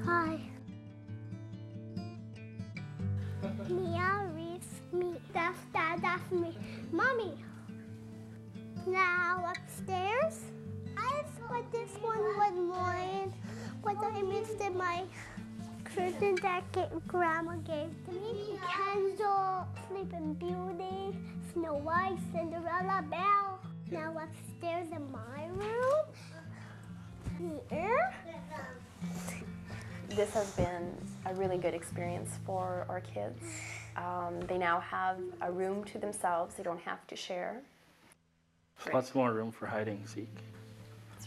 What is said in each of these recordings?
Hi. Mia, Reese, me. That's Dad, that's me. Mommy. Now upstairs. I put this one more, but I missed it. My curtain that Grandma gave to me. Kendall, Sleeping Beauty, Snow White, Cinderella, Belle. Now upstairs in my room. Here. This has been a really good experience for our kids. They now have a room to themselves. They don't have to share. There's lots more room for hide and seek.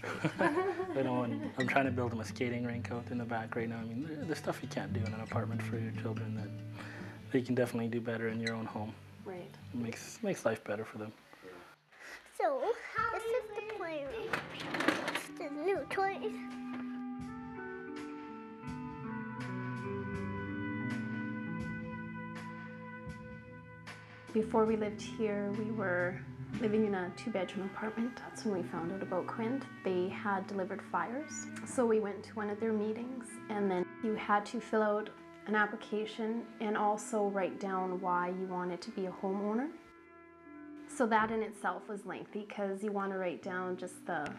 That's right. You know, and I'm trying to build them a skating rink out in the back right now. I mean, there's stuff you can't do in an apartment for your children that they can definitely do better in your own home. Right. It makes life better for them. So, this is the playroom. It's the new toys. Before we lived here, we were living in a 2-bedroom apartment. That's when we found out about Quint. They had delivered fires. So we went to one of their meetings, and then you had to fill out an application and also write down why you wanted to be a homeowner. So that in itself was lengthy because you want to write down just the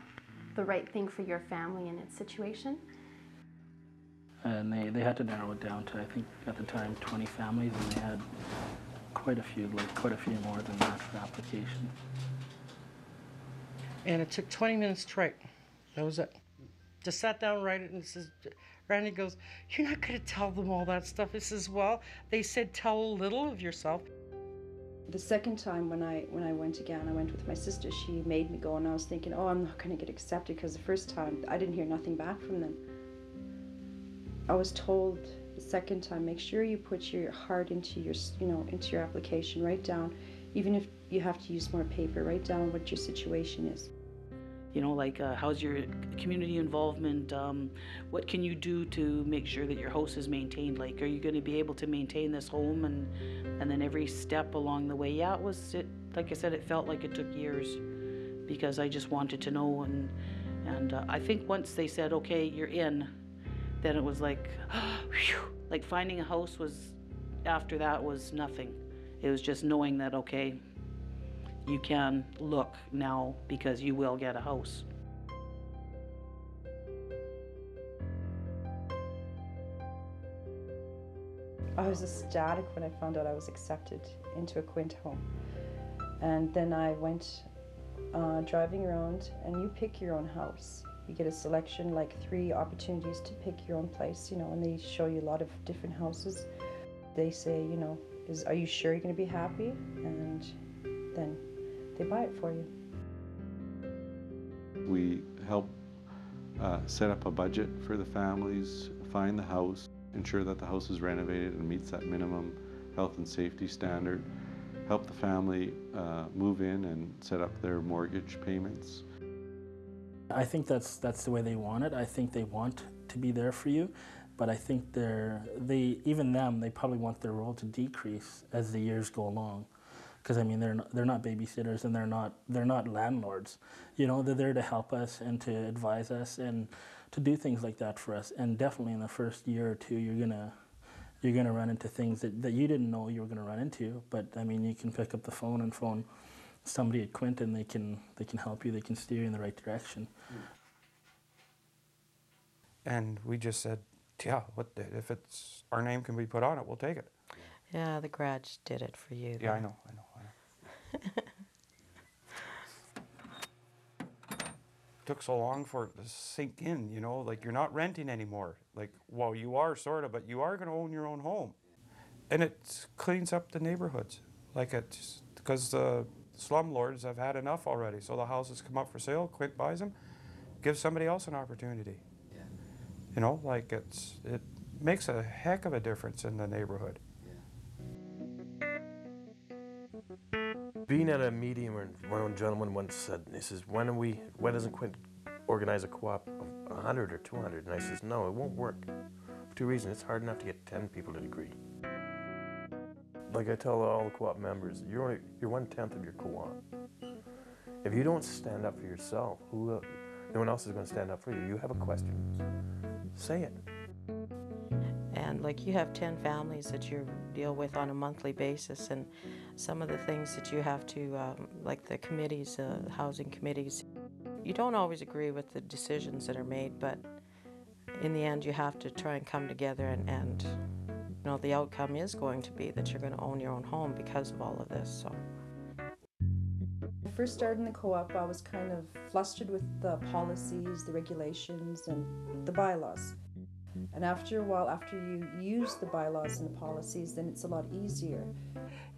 right thing for your family and its situation. And they had to narrow it down to, I think at the time, 20 families, and they had quite a few more than that for application. And it took 20 minutes to write. That was it. Just sat down and write it, and it says, Randy goes, "You're not going to tell them all that stuff." He says, "Well, they said tell a little of yourself." The second time when I went again, I went with my sister. She made me go, and I was thinking, oh, I'm not going to get accepted, because the first time I didn't hear nothing back from them. I was told the second time, make sure you put your heart into your application. Write down, even if you have to use more paper, write down what your situation is. You know, like how's your community involvement? What can you do to make sure that your house is maintained? Like, are you going to be able to maintain this home and then every step along the way? Yeah, like I said, it felt like it took years because I just wanted to know. And I think once they said, okay, you're in, then it was like, whew, like finding a house after that was nothing. It was just knowing that, okay, you can look now because you will get a house. I was ecstatic when I found out I was accepted into a Quint home. And then I went driving around, and you pick your own house. You get a selection, like 3 opportunities to pick your own place, and they show you a lot of different houses. They say, are you sure you're going to be happy? And then they buy it for you. We help set up a budget for the families, find the house, ensure that the house is renovated and meets that minimum health and safety standard, help the family move in and set up their mortgage payments. I think that's the way they want it. I think they want to be there for you, but I think they probably want their role to decrease as the years go along. Because I mean, they're not babysitters, and they're not landlords. They're there to help us and to advise us and to do things like that for us. And definitely in the first year or two, you're gonna run into things that you didn't know you were gonna run into. But I mean, you can pick up the phone and phone somebody at Quint, and they can help you. They can steer you in the right direction. And we just said, yeah, if it's our name can be put on it, we'll take it. Yeah, the garage did it for you. Yeah, I know. Took so long for it to sink in, like you're not renting anymore. Like, well, you are sort of, but you are going to own your own home. And it cleans up the neighborhoods. Like because the slumlords have had enough already. So the houses come up for sale, Quint buys them, gives somebody else an opportunity. Yeah. Like it makes a heck of a difference in the neighborhood. Being at a meeting where one gentleman once said, he says, why doesn't Quint organize a co-op of 100 or 200? And I says, no, it won't work. For 2 reasons. It's hard enough to get 10 people to agree. Like I tell all the co-op members, you're 1/10 of your co-op. If you don't stand up for yourself, no one else is going to stand up for you. You have a question, say it. And like you have 10 families that you deal with on a monthly basis, and some of the things that you have to, like the committees, housing committees, you don't always agree with the decisions that are made, but in the end you have to try and come together, and you know, the outcome is going to be that you're going to own your own home because of all of this. So. When I first started in the co-op, I was kind of flustered with the policies, the regulations, and the bylaws. And after a while, after you use the bylaws and the policies, then it's a lot easier.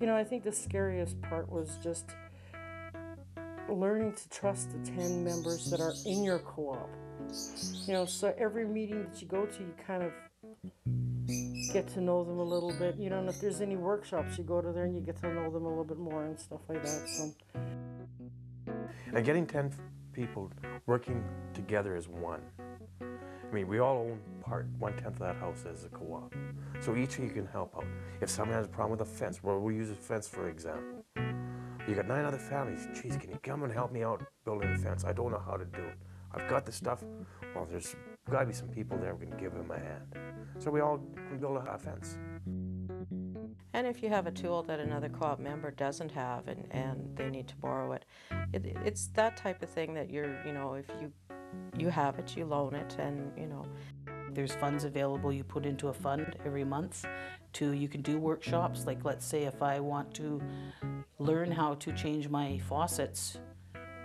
You know, I think the scariest part was just learning to trust the 10 members that are in your co-op. You know, so every meeting that you go to, you kind of get to know them a little bit. You know, and if there's any workshops, you go to there and you get to know them a little bit more and stuff like that. So. And getting 10 people working together as one. I mean, we all own 1/10 of that house as a co-op. So each of you can help out. If someone has a problem with a fence, well, we'll use a fence for example. You got 9 other families. Geez, can you come and help me out building a fence? I don't know how to do it. I've got the stuff. Well, there's got to be some people there who can give them a hand. So we all can build a fence. And if you have a tool that another co-op member doesn't have and they need to borrow it, it's that type of thing that you're, you know, if you have it, you loan it, and, you know. There's funds available you put into a fund every month you can do workshops. Like, let's say if I want to learn how to change my faucets,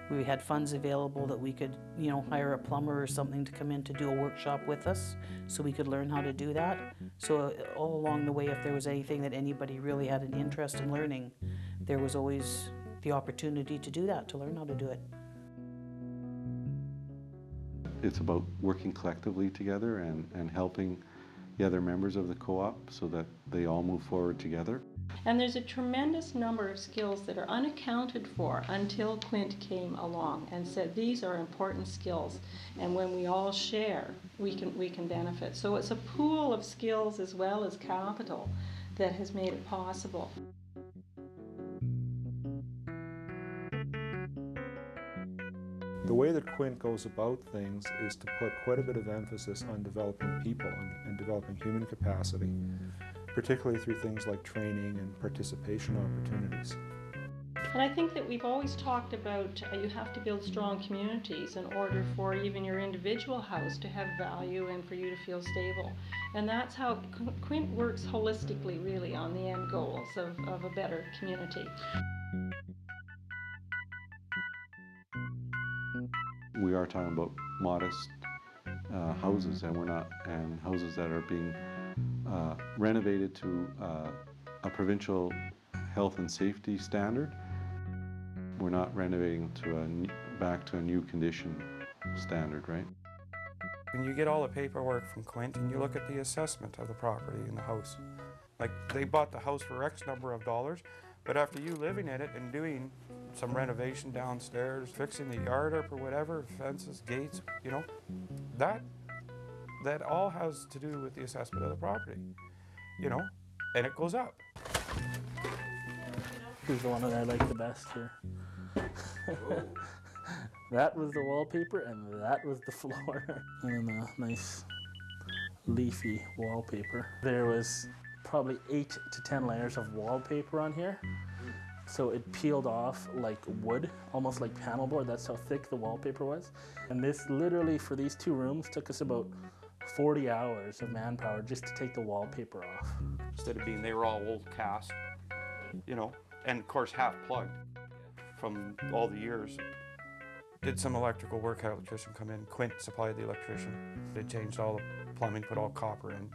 we had funds available that we could, you know, hire a plumber or something to come in to do a workshop with us so we could learn how to do that. So all along the way, if there was anything that anybody really had an interest in learning, there was always the opportunity to do that, to learn how to do it. It's about working collectively together and helping the other members of the co-op so that they all move forward together. And there's a tremendous number of skills that are unaccounted for until Quint came along and said these are important skills, and when we all share, we can benefit. So it's a pool of skills as well as capital that has made it possible. The way that Quint goes about things is to put quite a bit of emphasis on developing people and developing human capacity, particularly through things like training and participation opportunities. And I think that we've always talked about you have to build strong communities in order for even your individual house to have value and for you to feel stable. And that's how Quint works holistically, really, on the end goals of a better community. We are talking about modest houses, and houses that are being renovated to a provincial health and safety standard. We're not renovating back to a new condition standard, right? When you get all the paperwork from Quint and you look at the assessment of the property in the house, like they bought the house for X number of dollars, but after you living in it and doing some renovation downstairs, fixing the yard up or whatever, fences, gates, you know, that all has to do with the assessment of the property, you know, and it goes up. Here's the one that I like the best here. That was the wallpaper and that was the floor. And then a nice leafy wallpaper. There was probably 8 to 10 layers of wallpaper on here. So it peeled off like wood, almost like panel board. That's how thick the wallpaper was. And this literally, for these 2 rooms, took us about 40 hours of manpower just to take the wallpaper off. Instead of being, they were all old cast, you know, and of course half plugged from all the years. Did some electrical work, had an electrician come in. Quint supplied the electrician. They changed all the plumbing, put all copper in,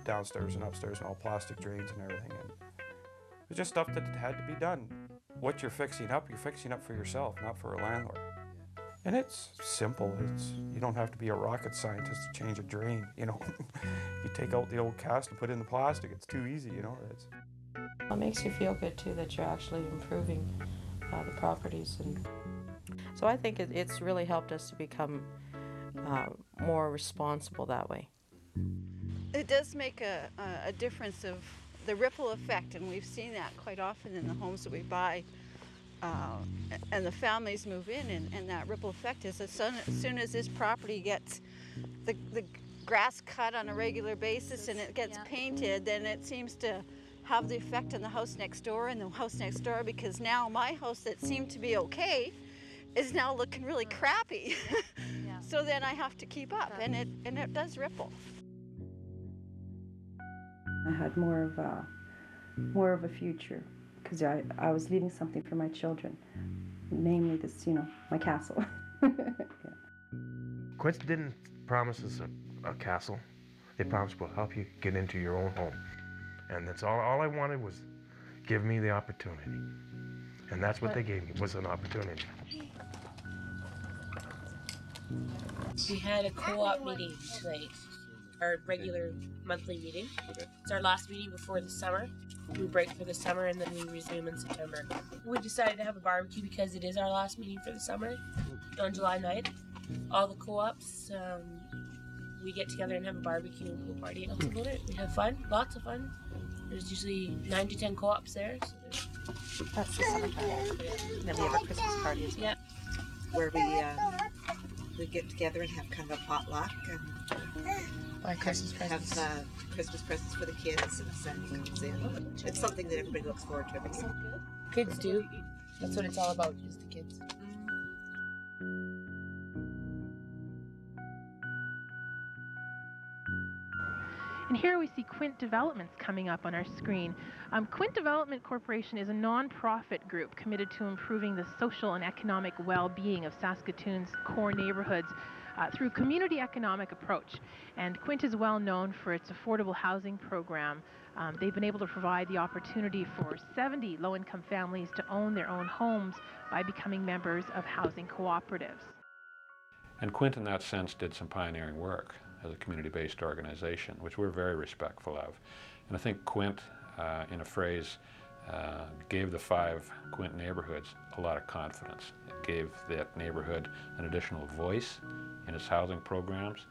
downstairs and upstairs, and all plastic drains and everything. And it was just stuff that had to be done. What you're fixing up for yourself, not for a landlord. And it's simple. You don't have to be a rocket scientist to change a drain, you know. You take out the old cast and put in the plastic. It's too easy, you know. It makes you feel good too that you're actually improving the properties, and so I think it's really helped us to become more responsible that way. It does make a difference of the ripple effect, and we've seen that quite often in the homes that we buy, and the families move in, and that ripple effect is as soon as this property gets, the grass cut on a regular basis and it gets painted, then it seems to have the effect on the house next door and the house next door, because now my house that seemed to be okay is now looking really crappy. So then I have to keep up, and it does ripple. I had more of a future, because I was leaving something for my children, namely this, my castle. Quint didn't promise us a castle. They promised we'll help you get into your own home. And that's all I wanted was give me the opportunity. And that's what they gave me, was an opportunity. We had a co-op meeting tonight, our regular monthly meeting. It's our last meeting before the summer. We break for the summer and then we resume in September. We decided to have a barbecue because it is our last meeting for the summer on July 9th. All the co-ops, we get together and have a barbecue and pool party. That's about it. We have fun, lots of fun. There's usually 9 to 10 co-ops there. So that's the summertime. And then we have our Christmas parties. Yeah. Where we get together and have kind of a potluck and buy Christmas presents. Have Christmas presents for the kids, and Sandy comes in. It's something that everybody looks forward to every summer. Kids do. That's what it's all about, is the kids. And here we see Quint Developments coming up on our screen. Quint Development Corporation is a non-profit group committed to improving the social and economic well-being of Saskatoon's core neighborhoods through a community economic approach. And Quint is well known for its affordable housing program. They've been able to provide the opportunity for 70 low-income families to own their own homes by becoming members of housing cooperatives. And Quint, in that sense, did some pioneering work as a community-based organization, which we're very respectful of. And I think Quint, in a phrase, gave the 5 Quint neighborhoods a lot of confidence. It gave that neighborhood an additional voice in its housing programs,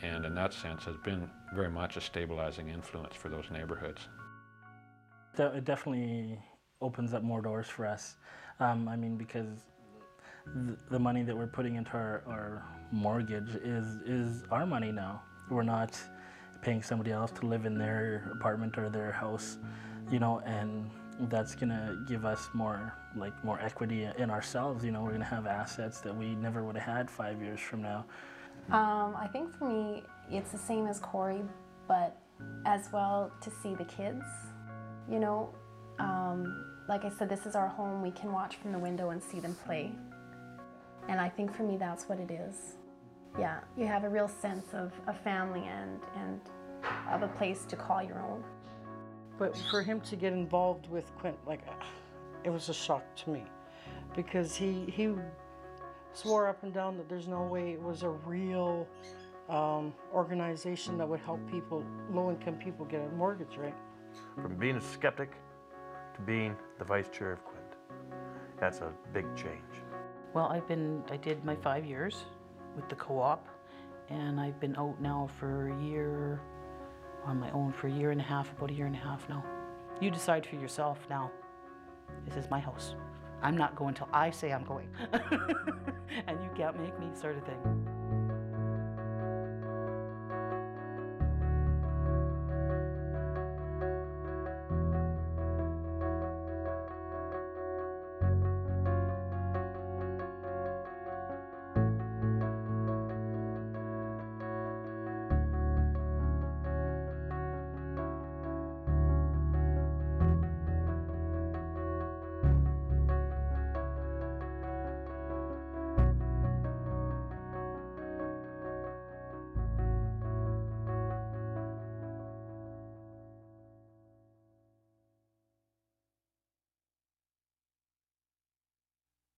and in that sense has been very much a stabilizing influence for those neighborhoods. It definitely opens up more doors for us. Because the money that we're putting into our mortgage is our money now. We're not paying somebody else to live in their apartment or their house, and that's gonna give us more equity in ourselves. We're gonna have assets that we never would have had 5 years from now. I think for me, it's the same as Corey, but as well to see the kids, like I said, this is our home. We can watch from the window and see them play. And I think for me, that's what it is. Yeah, you have a real sense of a family and of a place to call your own. But for him to get involved with Quint, it was a shock to me, because he swore up and down that there's no way it was a real organization that would help people, low-income people, get a mortgage, right? From being a skeptic to being the vice chair of Quint, that's a big change. Well, I did my 5 years with the co-op, and I've been out now for a year, on my own for a year and a half, about a year and a half now. You decide for yourself now. This is my house. I'm not going till I say I'm going. And you can't make me, sort of thing.